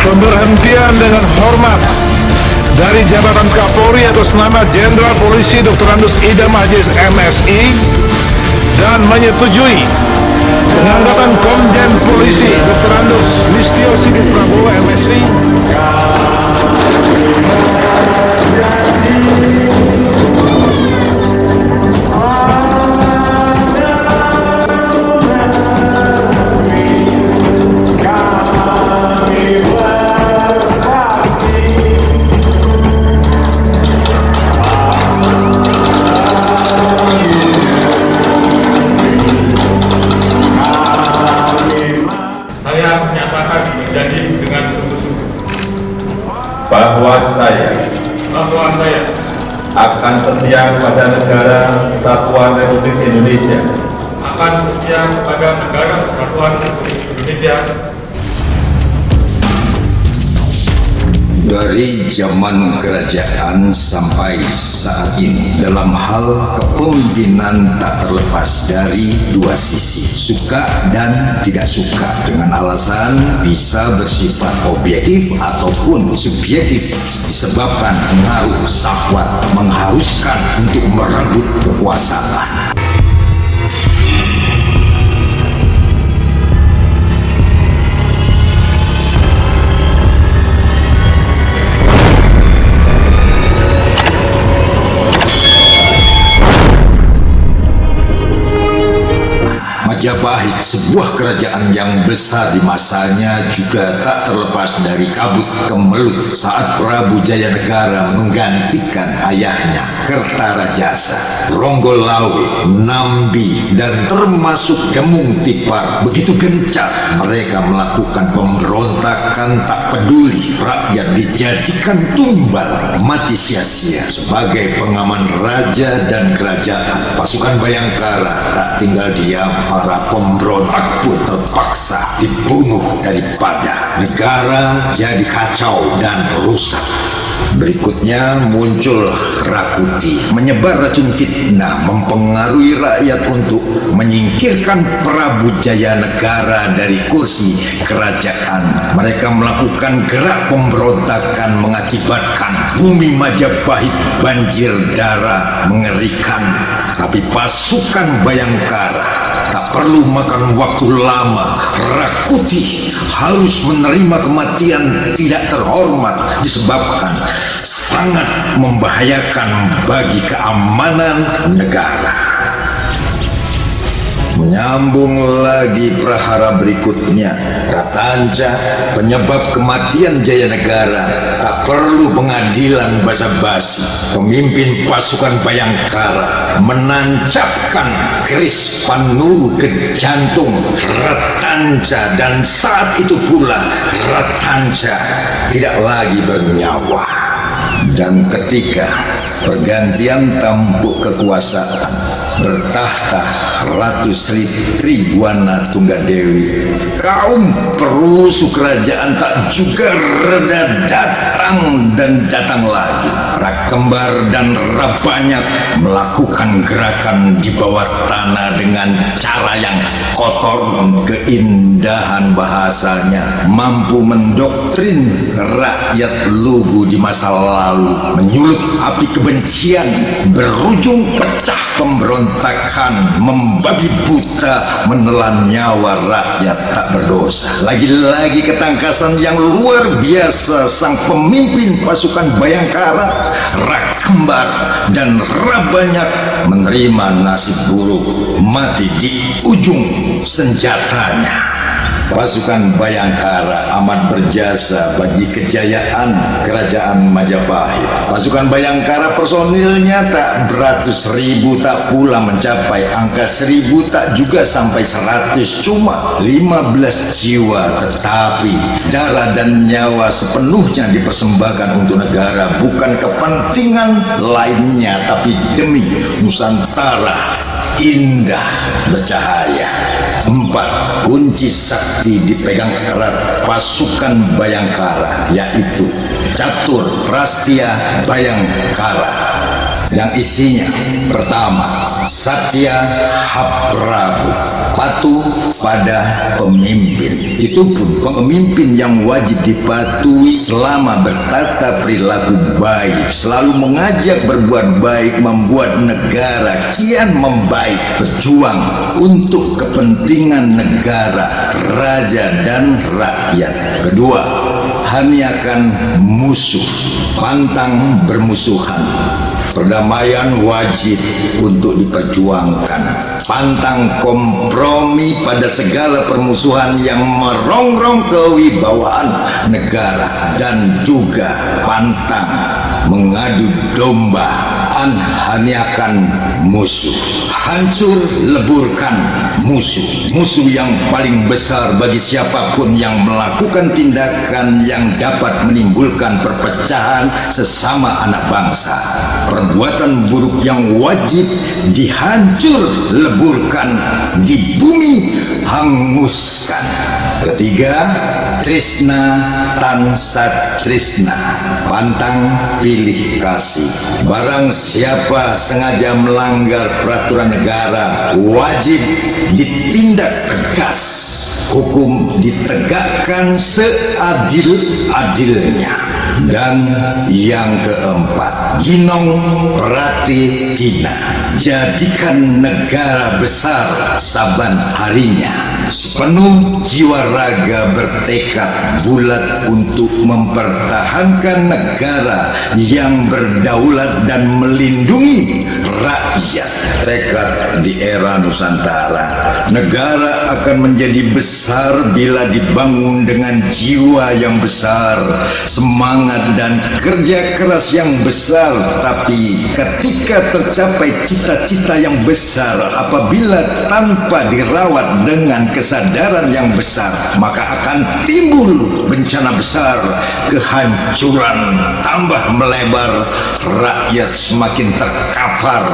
Pemberhentian dengan hormat dari jabatan Kapolri atas nama Jenderal Polisi Dr. Andes Idam Aziz MSI, dan menyetujui pengangkatan Komjen Polisi Dr. Andes Listio Sigit Prabowo MSI berjanji dengan sungguh-sungguh bahwa saya akan setia kepada Negara Kesatuan Republik Indonesia, dari zaman kerajaan sampai saat ini dalam hal kepemimpinan tak terlepas dari dua sisi, suka dan tidak suka, dengan alasan bisa bersifat objektif ataupun subjektif, disebabkan pengaruh syahwat mengharuskan untuk merebut kekuasaan. Majapahit, sebuah kerajaan yang besar di masanya, juga tak terlepas dari kabut kemelut saat Prabu Jayanegara menggantikan ayahnya Kertarajasa. Ronggolawe, Nambi, dan termasuk Gemung Tipar begitu gencar mereka melakukan pemberontakan, tak peduli rakyat dijadikan tumbal, mati sia-sia. Sebagai pengaman raja dan kerajaan, pasukan Bayangkara tak tinggal diam. Para pemberontak pun terpaksa dibunuh daripada negara jadi kacau dan rusak. Berikutnya muncul Rakuti, menyebar racun fitnah, mempengaruhi rakyat untuk menyingkirkan Prabu Jayanegara dari kursi kerajaan. Mereka melakukan gerak pemberontakan mengakibatkan bumi Majapahit banjir darah mengerikan. Tapi pasukan Bayangkara tak perlu makan waktu lama. Rakuti harus menerima kematian tidak terhormat disebabkan sangat membahayakan bagi keamanan negara. Menyambung lagi prahara berikutnya, Ratanca, penyebab kematian Jayanegara, tak perlu pengadilan basa-basi. Pemimpin pasukan Bayangkara menancapkan keris Panuru ke jantung Ratanca, dan saat itu pula Ratanca tidak lagi bernyawa. Dan ketika pergantian tampuk kekuasaan, bertahta Ratu Sri Tribhuwana Tunggadewi, kaum perusuh kerajaan tak juga reda datang dan datang lagi. Rakembar dan Rabanyak melakukan gerakan di bawah tanah dengan cara yang kotor. Keindahan bahasanya mampu mendoktrin rakyat lugu di masa lalu, menyulut api kebencian, berujung pecah pemberontakan, membabi buta, menelan nyawa rakyat tak berdosa. Lagi-lagi ketangkasan yang luar biasa sang pemimpin pasukan Bayangkara, Rakembar dan Rabanyak, menerima nasib buruk, mati di ujung senjatanya. Pasukan Bayangkara amat berjasa bagi kejayaan kerajaan Majapahit. Pasukan Bayangkara personilnya tak beratus ribu, tak pula mencapai angka 1000, tak juga sampai 100, cuma 15 jiwa. Tetapi darah dan nyawa sepenuhnya dipersembahkan untuk negara, bukan kepentingan lainnya, tapi demi Nusantara indah bercahaya. 4. Kunci sakti dipegang erat pasukan Bayangkara, yaitu Catur Prastia Bayangkara. yang isinya pertama, Satya Haprabu, patuh pada pemimpin. Itu pun pemimpin yang wajib dipatuhi selama bertata perilaku baik, selalu mengajak berbuat baik, membuat negara kian membaik, berjuang untuk kepentingan negara, raja dan rakyat. Kedua, haniakan musuh, pantang bermusuhan. Perdamaian wajib untuk diperjuangkan, pantang kompromi pada segala permusuhan yang merongrong kewibawaan negara, dan juga pantang mengadu domba, haniakan musuh, hancur leburkan musuh yang paling besar bagi siapapun yang melakukan tindakan yang dapat menimbulkan perpecahan sesama anak bangsa. Perbuatan buruk yang wajib dihancur leburkan, di bumi hanguskan. Ketiga, trisna tansat trisna, pantang pilih kasih. Barang siapa sengaja melanggar peraturan negara, wajib ditindak tegas, hukum ditegakkan seadil-adilnya. Dan yang keempat, ginong prati tina, jadikan negara besar saban harinya. Sepenuh jiwa raga bertekad bulat untuk mempertahankan negara yang berdaulat dan melindungi rakyat. Tekad di era Nusantara, negara akan menjadi besar bila dibangun dengan jiwa yang besar, semangat dan kerja keras yang besar. Tapi ketika tercapai cita-cita yang besar, apabila tanpa dirawat dengan kesadaran yang besar, maka akan timbul bencana besar, kehancuran tambah melebar, rakyat semakin terkapar,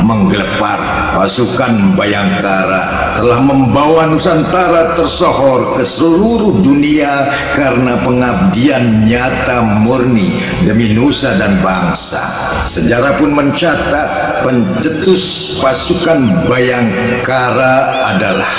menggelepar. Pasukan Bayangkara telah membawa Nusantara tersohor ke seluruh dunia karena pengabdian nyata murni demi nusa dan bangsa. Sejarah pun mencatat pencetus pasukan Bayangkara adalah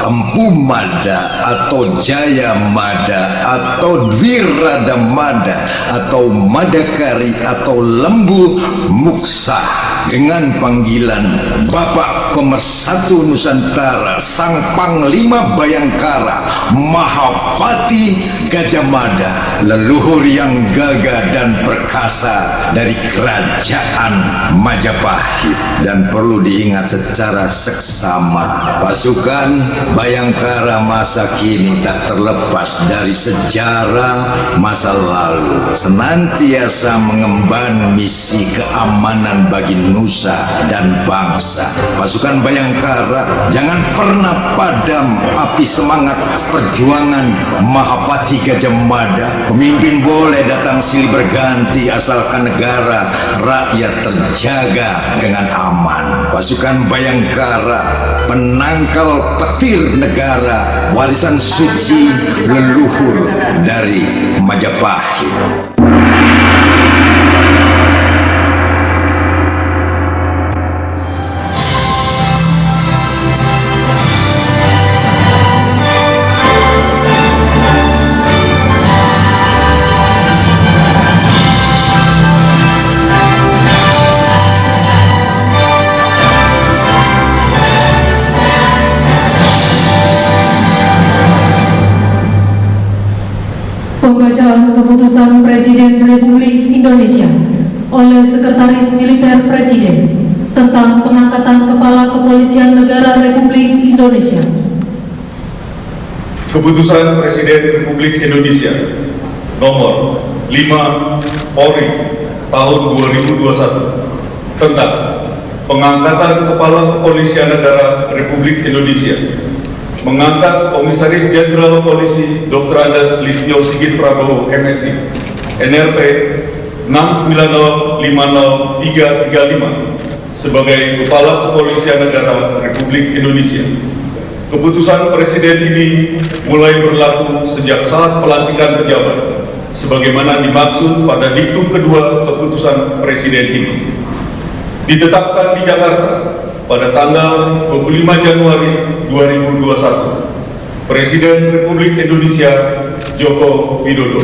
Empu Mada atau Jaya Mada atau Dwirada Mada atau Madakari atau Lembu Muksa, dengan panggilan Bapak Pemersatu Nusantara, Sang Panglima Bayangkara, Mahapati Gajah Mada, leluhur yang gagah dan perkasa dari Kerajaan Majapahit. Dan perlu diingat secara seksama, pasukan Bayangkara masa kini tak terlepas dari sejarah masa lalu, senantiasa mengemban misi keamanan bagi nusa dan bangsa. Pasukan Bayangkara jangan pernah padam api semangat perjuangan Mahapati Gajah Mada. Pemimpin boleh datang silih berganti asalkan negara rakyat terjaga dengan aman. Pasukan Bayangkara penangkal petir negara, warisan suci leluhur dari Majapahit. Pembacaan keputusan Presiden Republik Indonesia oleh Sekretaris Militer Presiden tentang pengangkatan Kepala Kepolisian Negara Republik Indonesia. Keputusan Presiden Republik Indonesia nomor 5 Polri tahun 2021 tentang pengangkatan Kepala Kepolisian Negara Republik Indonesia, mengangkat Komisaris Jenderal Polisi Dr. Andes Listio Sigit Prabowo MSI NRP 6905035 sebagai Kepala Kepolisian Negara Republik Indonesia. Keputusan Presiden ini mulai berlaku sejak saat pelantikan pejabat, sebagaimana dimaksud pada diktum kedua keputusan Presiden ini. ditetapkan di Jakarta pada tanggal 25 Januari 2021. Presiden Republik Indonesia Joko Widodo.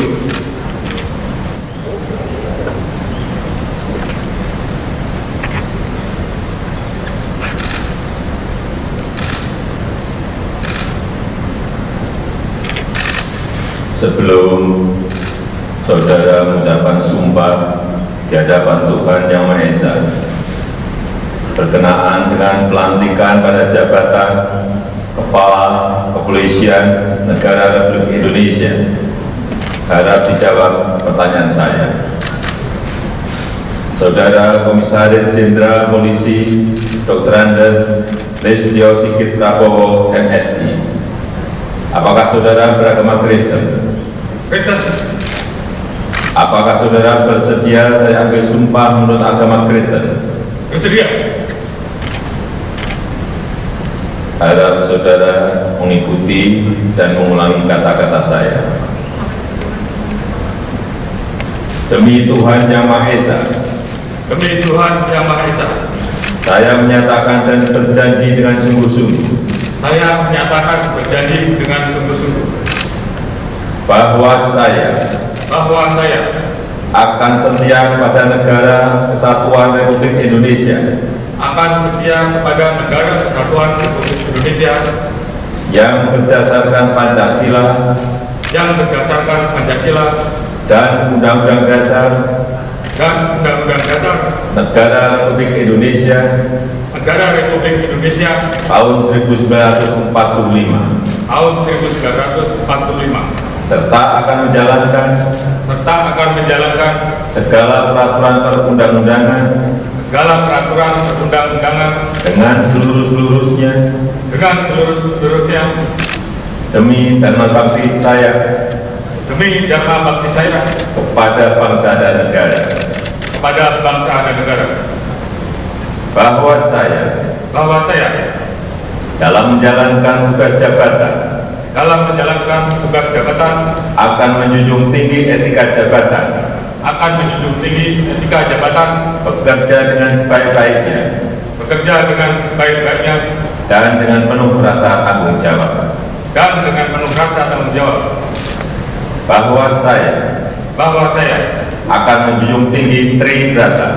Sebelum saudara mengucapkan sumpah di hadapan Tuhan Yang Maha Esa berkenaan dengan pelantikan pada jabatan Kepala Kepolisian Negara Republik Indonesia, harap dijawab pertanyaan saya. Saudara Komisaris Jenderal Polisi Dr. Andes Listio Sigit Prabowo, MSI, apakah saudara beragama Kristen? Kristen. Apakah saudara bersedia saya ambil sumpah menurut agama Kristen? Bersedia. Harap saudara mengikuti dan mengulangi kata-kata saya. Demi Tuhan Yang Maha Esa, Demi Tuhan Yang Maha Esa, saya menyatakan dan berjanji dengan sungguh-sungguh saya menyatakan berjanji dengan sungguh-sungguh bahwa saya akan setia kepada Negara Kesatuan Republik Indonesia akan setia kepada Negara Kesatuan Republik Indonesia yang berdasarkan Pancasila dan Undang-Undang Dasar Negara Republik Indonesia tahun 1945 serta akan menjalankan segala peraturan perundang-undangan dengan seluruh-seluruhnya demi dharma bakti saya kepada bangsa dan negara, bahwa saya dalam menjalankan tugas jabatan akan menjunjung tinggi etika jabatan, bekerja dengan sebaik-baiknya dan dengan penuh rasa tanggung jawab, bahwa saya akan menjunjung tinggi Tribrata.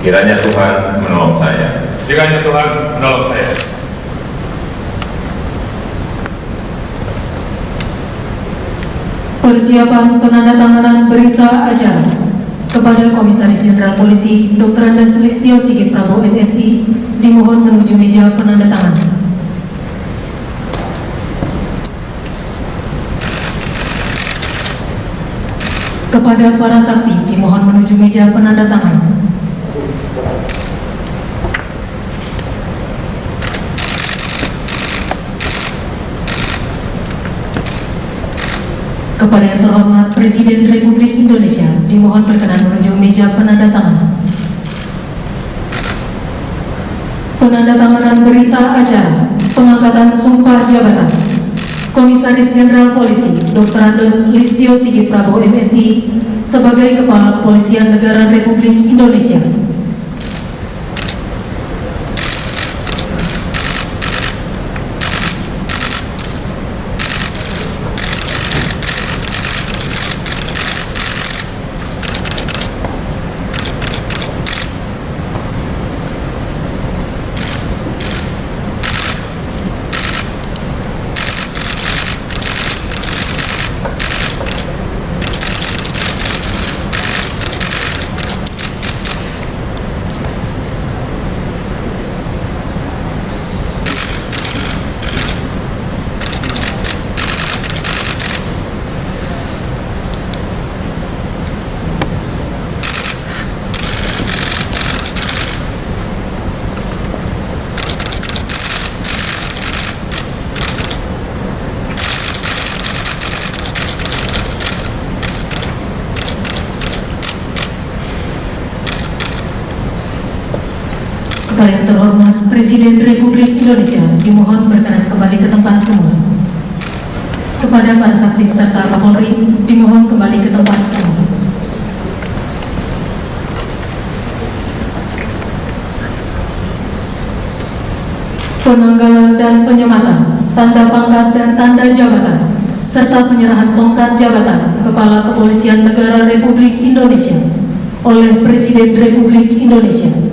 Kiranya Tuhan menolong saya. Persiapan penandatanganan berita acara kepada Komisaris Jenderal Polisi Dr. Andes Listio Sigit Prabowo, MSI, dimohon menuju meja penandatanganan. Kepada para saksi dimohon menuju meja penandatanganan. Kepada yang terhormat Presiden Republik Indonesia dimohon berkenan menuju meja penandatanganan. Penandatanganan berita acara pengangkatan sumpah jabatan Komisaris Jenderal Polisi Dr. Andes Listio Sigit Prabowo, MSI, sebagai Kepala Kepolisian Negara Republik Indonesia. Kepada yang terhormat Presiden Republik Indonesia dimohon berkenan kembali ke tempat semula. Kepada para saksi serta Kapolri dimohon kembali ke tempat semula. pemberian penyematan, tanda pangkat dan tanda jabatan, serta penyerahan tongkat jabatan Kepala Kepolisian Negara Republik Indonesia oleh Presiden Republik Indonesia.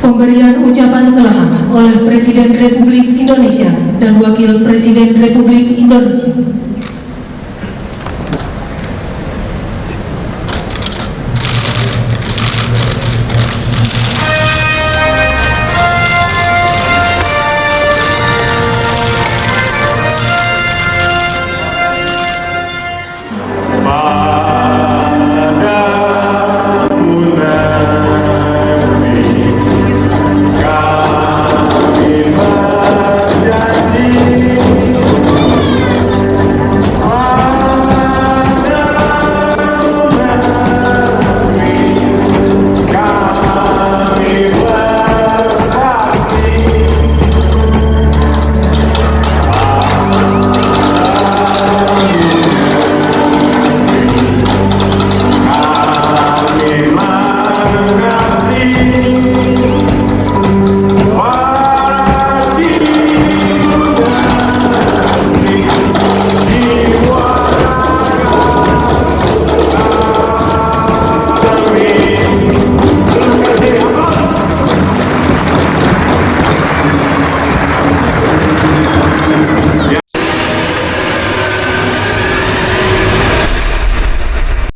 Pemberian ucapan selamat oleh Presiden Republik Indonesia dan Wakil Presiden Republik Indonesia.